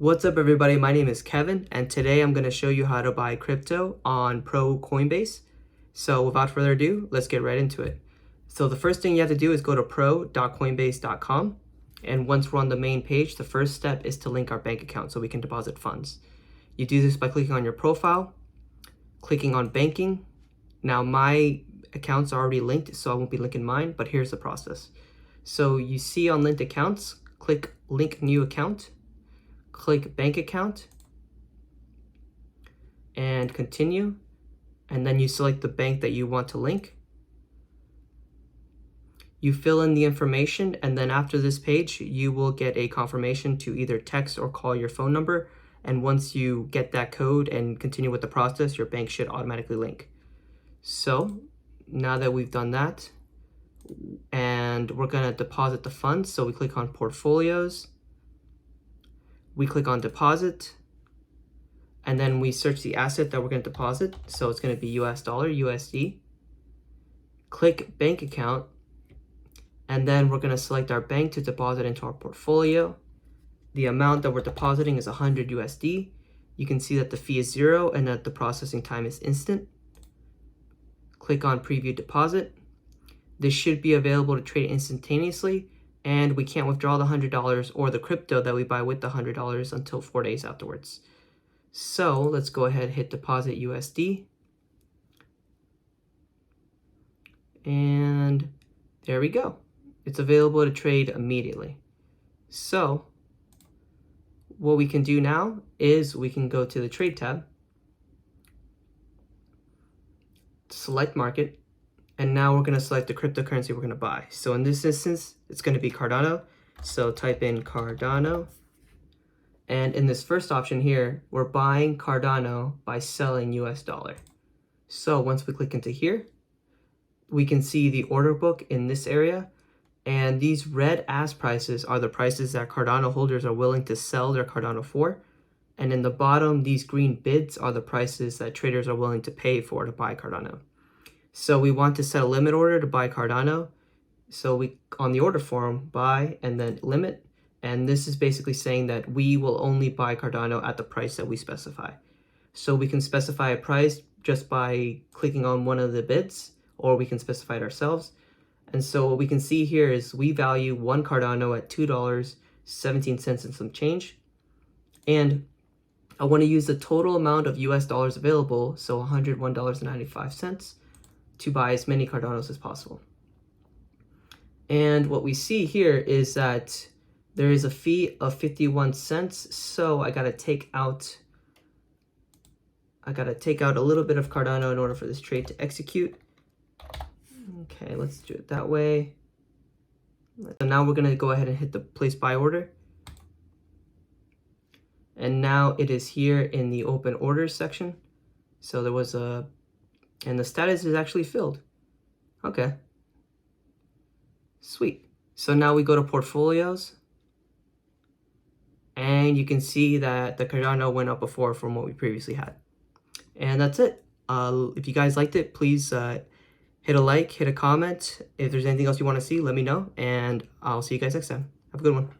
What's up everybody, my name is Kevin and today I'm going to show you how to buy crypto on Pro Coinbase. So without further ado, let's get right into it. So the first thing you have to do is go to pro.coinbase.com, and once we're on the main page, the first step is to link our bank account so we can deposit funds. You do this by clicking on your profile, clicking on banking. Now my accounts are already linked, so I won't be linking mine, but here's the process. So you see on linked accounts, click link new account, click bank account and continue, and then you select the bank that you want to link. You fill in the information, and then after this page you will get a confirmation to either text or call your phone number, and once you get that code and continue with the process, your bank should automatically link. So now that we've done that, and we're going to deposit the funds, so we click on portfolios, we click on deposit, and then we search the asset that we're going to deposit. So it's going to be US dollar, USD. Click bank account, and then we're going to select our bank to deposit into our portfolio. The amount that we're depositing is 100 USD. You can see that the fee is 0 and that the processing time is instant. Click on preview deposit. This should be available to trade instantaneously, and we can't withdraw the $100 or the crypto that we buy with the $100 until 4 days afterwards. So let's go ahead and hit deposit USD. And there we go. It's available to trade immediately. So what we can do now is we can go to the trade tab, select market, and now we're going to select the cryptocurrency we're going to buy. So in this instance, it's going to be Cardano. So type in Cardano. And in this first option here, we're buying Cardano by selling US dollar. So once we click into here, we can see the order book in this area. And these red ask prices are the prices that Cardano holders are willing to sell their Cardano for. And in the bottom, these green bids are the prices that traders are willing to pay for to buy Cardano. So we want to set a limit order to buy Cardano. So we, on the order form, buy and then limit. And this is basically saying that we will only buy Cardano at the price that we specify. So we can specify a price just by clicking on one of the bids, or we can specify it ourselves. And so what we can see here is we value one Cardano at $2.17 and some change. And I want to use the total amount of US dollars available, so $101.95, to buy as many Cardanos as possible. And what we see here is that there is a fee of 51 cents, so I gotta take out a little bit of Cardano in order for this trade to execute. Okay, let's do it that way. So now we're gonna go ahead and hit the place buy order. And now it is here in the open orders section. So there was and the status is actually filled. Okay. Sweet. So now we go to portfolios, and you can see that the Cardano went up before from what we previously had. And that's it. If you guys liked it, please hit a like, hit a comment. If there's anything else you want to see, let me know, and I'll see you guys next time. Have a good one.